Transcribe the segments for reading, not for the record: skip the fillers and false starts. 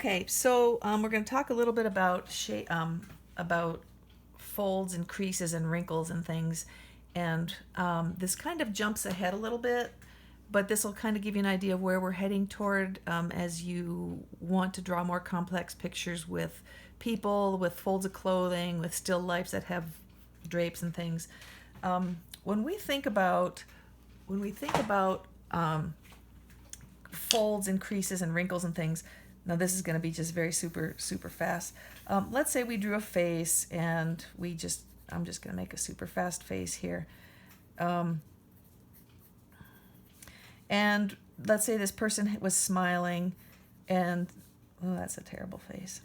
Okay, so we're going to talk a little bit about about folds and creases and wrinkles and things, and this kind of jumps ahead a little bit, but this will kind of give you an idea of where we're heading toward as you want to draw more complex pictures with people, with folds of clothing, with still lifes that have drapes and things. When we think about folds and creases and wrinkles and things. Now this is going to be just very super fast. Let's say we drew a face and I'm just going to make a super fast face here. And let's say this person was smiling and, oh, that's a terrible face.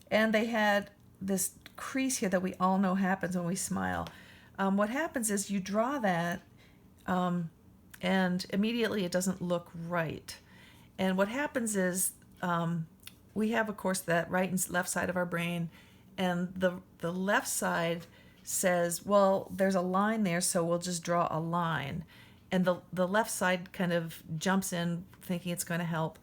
And they had this crease here that we all know happens when we smile. What happens is you draw that and immediately it doesn't look right. And what happens is we have, of course, that right and left side of our brain, and the left side says, well, there's a line there, so we'll just draw a line. And the left side kind of jumps in thinking it's going to help,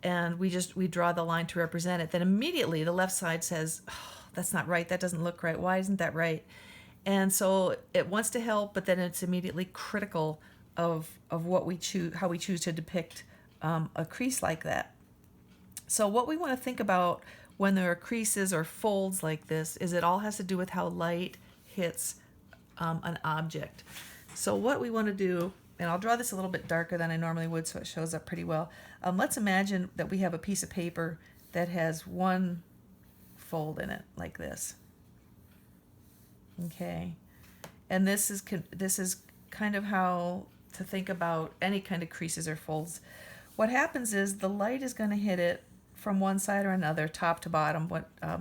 and we draw the line to represent it. Then immediately the left side says, oh, that's not right, that doesn't look right, why isn't that right? And so it wants to help, but then it's immediately critical of what we choose, how we choose to depict a crease like that. So what we want to think about when there are creases or folds like this is it all has to do with how light hits an object. So what we want to do, and I'll draw this a little bit darker than I normally would so it shows up pretty well. Let's imagine that we have a piece of paper that has one fold in it like this. Okay, and this is kind of how to think about any kind of creases or folds. What happens is the light is going to hit it from one side or another, top to bottom.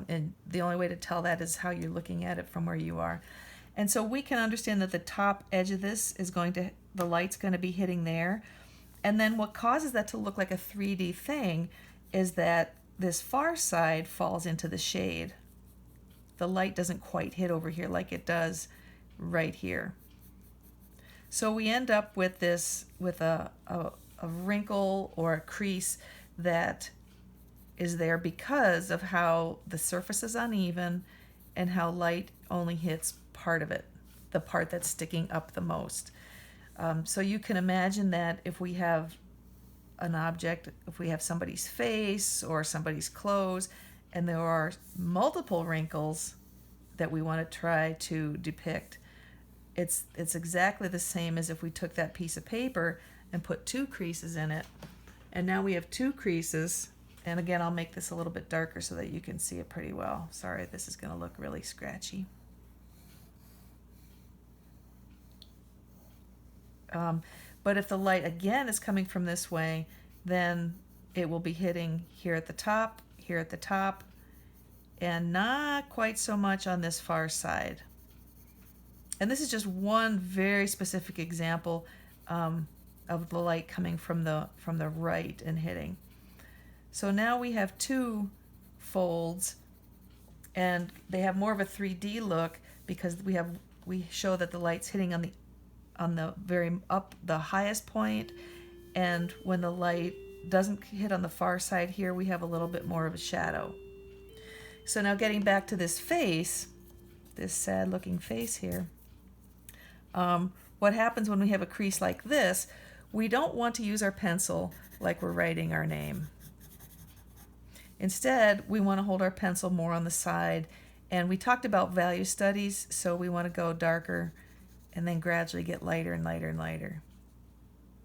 And the only way to tell that is how you're looking at it from where you are. And so we can understand that the top edge of this is the light's going to be hitting there. And then what causes that to look like a 3D thing is that this far side falls into the shade. The light doesn't quite hit over here like it does right here. So we end up with a wrinkle or a crease that is there because of how the surface is uneven and how light only hits part of it, the part that's sticking up the most. So you can imagine that if we have an object, if we have somebody's face or somebody's clothes, and there are multiple wrinkles that we want to try to depict, it's exactly the same as if we took that piece of paper and put two creases in it. And now we have two creases. And again, I'll make this a little bit darker so that you can see it pretty well. Sorry, this is going to look really scratchy. But if the light again is coming from this way, then it will be hitting here at the top, and not quite so much on this far side. And this is just one very specific example of the light coming from the right and hitting. So now we have two folds, and they have more of a 3D look because we show that the light's hitting on the highest point, and when the light doesn't hit on the far side here, we have a little bit more of a shadow. So now getting back to this face, this sad looking face here, what happens when we have a crease like this, we don't want to use our pencil like we're writing our name. Instead, we want to hold our pencil more on the side, and we talked about value studies, so we want to go darker and then gradually get lighter and lighter and lighter.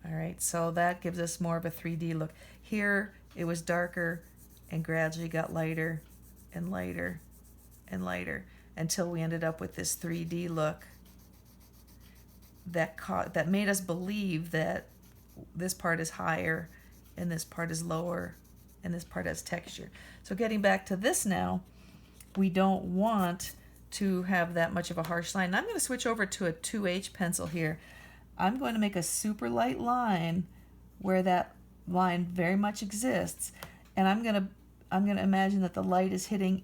All right, so that gives us more of a 3D look. Here, it was darker and gradually got lighter and lighter and lighter until we ended up with this 3D look that made us believe that this part is higher and this part is lower and this part has texture. So getting back to this now, we don't want to have that much of a harsh line. And I'm going to switch over to a 2H pencil here. I'm going to make a super light line where that line very much exists, and I'm going to imagine that the light is hitting,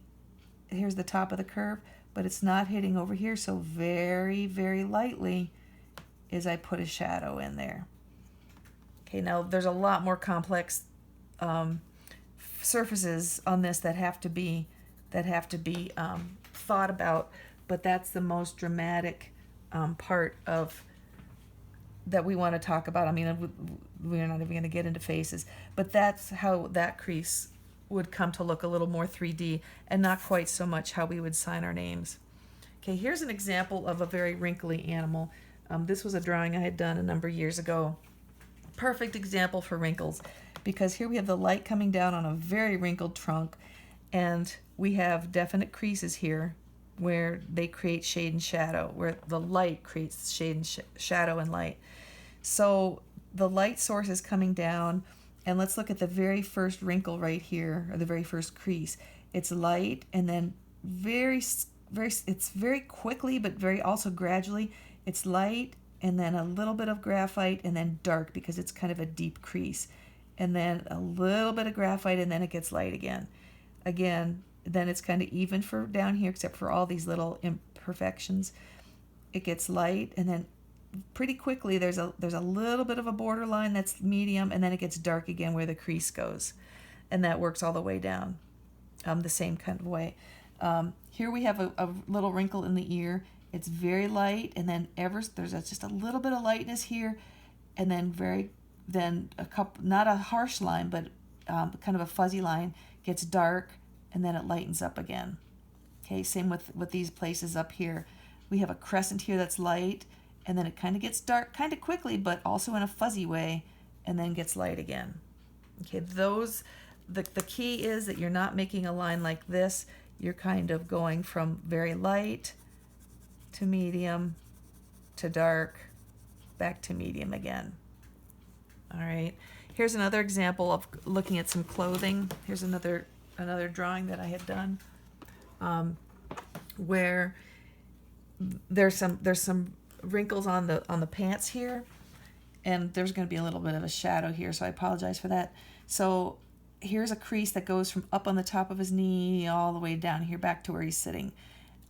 here's the top of the curve, but it's not hitting over here, so very, very lightly as I put a shadow in there. Okay, now there's a lot more complex surfaces on this that have to be thought about, but that's the most dramatic part of that we want to talk about. I mean, we're not even going to get into faces, but that's how that crease would come to look a little more 3D and not quite so much how we would sign our names. Okay, here's an example of a very wrinkly animal. This was a drawing I had done a number of years ago. Perfect example for wrinkles, because here we have the light coming down on a very wrinkled trunk, and we have definite creases here where they create shade and shadow, where the light creates shade and shadow and light. So the light source is coming down, and let's look at the very first wrinkle right here, or the very first crease. It's light, and then it's very quickly, but very also gradually, it's light, and then a little bit of graphite, and then dark, because it's kind of a deep crease, and then a little bit of graphite, and then it gets light again. Then it's kind of even for down here, except for all these little imperfections. It gets light, and then pretty quickly there's a little bit of a borderline that's medium, and then it gets dark again where the crease goes, and that works all the way down the same kind of way. Here we have a little wrinkle in the ear. It's very light, and then there's just a little bit of lightness here, and then a couple, not a harsh line, but kind of a fuzzy line, gets dark, and then it lightens up again. Okay, same with these places up here. We have a crescent here that's light, and then it kind of gets dark kind of quickly, but also in a fuzzy way, and then gets light again. Okay, the key is that you're not making a line like this. You're kind of going from very light to medium to dark, back to medium again. All right, here's another example of looking at some clothing. Here's another drawing that I had done where there's some wrinkles on the pants here, and there's going to be a little bit of a shadow here, so I apologize for that. So here's a crease that goes from up on the top of his knee all the way down here back to where he's sitting,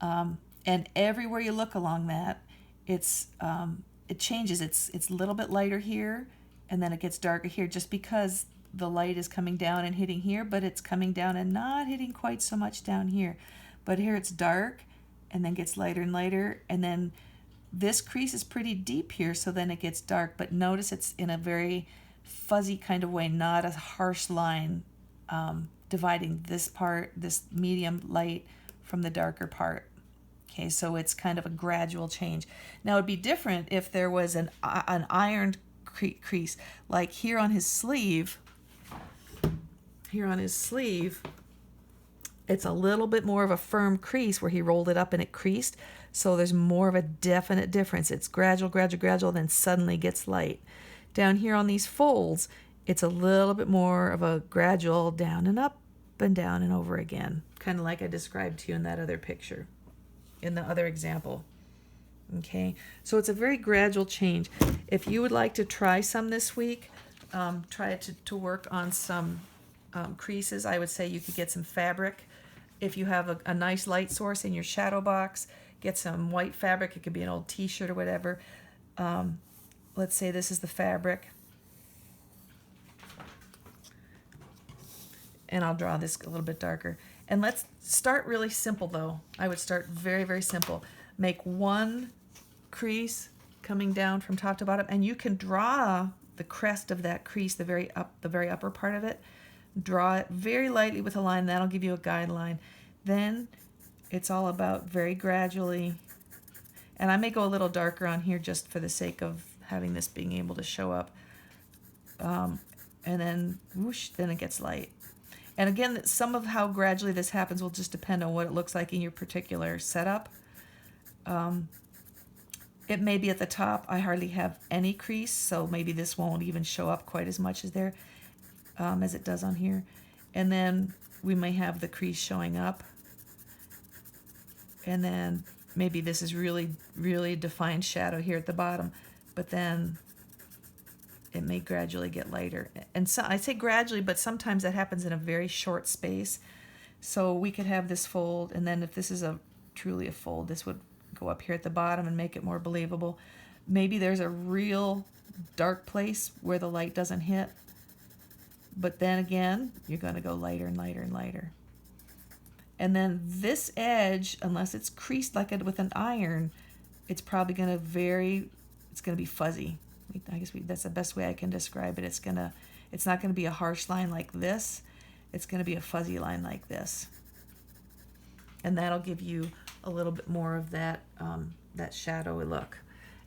and everywhere you look along that, it changes. It's a little bit lighter here, and then it gets darker here, just because the light is coming down and hitting here, but it's coming down and not hitting quite so much down here. But here it's dark, and then gets lighter and lighter, and then this crease is pretty deep here, so then it gets dark. But notice it's in a very fuzzy kind of way, not a harsh line dividing this part, this medium light, from the darker part. Okay, so it's kind of a gradual change. Now it'd be different if there was an ironed crease, like here on his sleeve. Here on his sleeve, it's a little bit more of a firm crease where he rolled it up and it creased. So there's more of a definite difference. It's gradual, gradual, gradual, then suddenly gets light. Down here on these folds, it's a little bit more of a gradual down and up and down and over again, kind of like I described to you in that other picture, in the other example. Okay, so it's a very gradual change. If you would like to try some this week, try to work on some creases. I would say you could get some fabric. If you have a nice light source in your shadow box, get some white fabric. It could be an old t-shirt or whatever. Let's say this is the fabric. And I'll draw this a little bit darker. And let's start really simple though. I would start very, very simple. Make one crease coming down from top to bottom, and you can draw the crest of that crease, the very upper part of it. Draw it very lightly with a line. That'll give you a guideline. Then it's all about very gradually, and I may go a little darker on here just for the sake of having this being able to show up, and then whoosh, then it gets light. And again, some of how gradually this happens will just depend on what it looks like in your particular setup. It may be at the top, I hardly have any crease, so maybe this won't even show up quite as much as there as it does on here. And then we may have the crease showing up, and then maybe this is really, really defined shadow here at the bottom, but then it may gradually get lighter. And so I say gradually, but sometimes that happens in a very short space. So we could have this fold, and then if this is truly a fold, this would go up here at the bottom and make it more believable. Maybe there's a real dark place where the light doesn't hit. But then again, you're going to go lighter and lighter and lighter. And then this edge, unless it's creased like it with an iron, it's probably going to it's going to be fuzzy. I guess that's the best way I can describe it. It's not going to be a harsh line like this. It's going to be a fuzzy line like this. And that'll give you a little bit more of that, that shadowy look.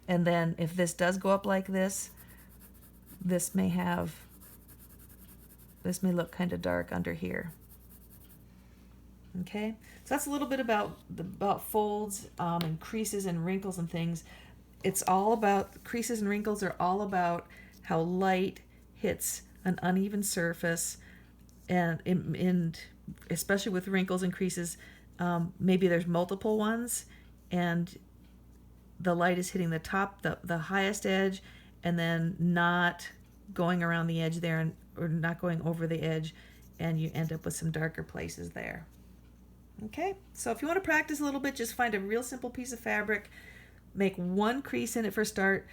And then if this does go up like this, this may look kind of dark under here. Okay, so that's a little bit about folds and creases and wrinkles and things. It's all about, creases and wrinkles are all about how light hits an uneven surface, and especially with wrinkles and creases, maybe there's multiple ones, and the light is hitting the top, the highest edge, and then not going around the edge there, or not going over the edge, and you end up with some darker places there. Okay, so if you want to practice a little bit, just find a real simple piece of fabric, make one crease in it for start,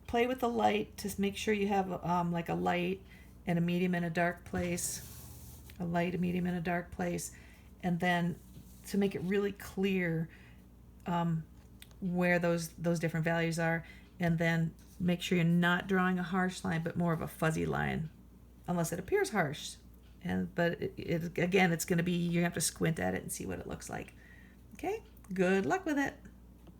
play with the light to make sure you have like a light and a medium and a dark place, a light, a medium, and a dark place, and then to make it really clear where those different values are, and then make sure you're not drawing a harsh line but more of a fuzzy line, unless it appears harsh. But again, it's going to be, you have to squint at it and see what it looks like. Okay, good luck with it.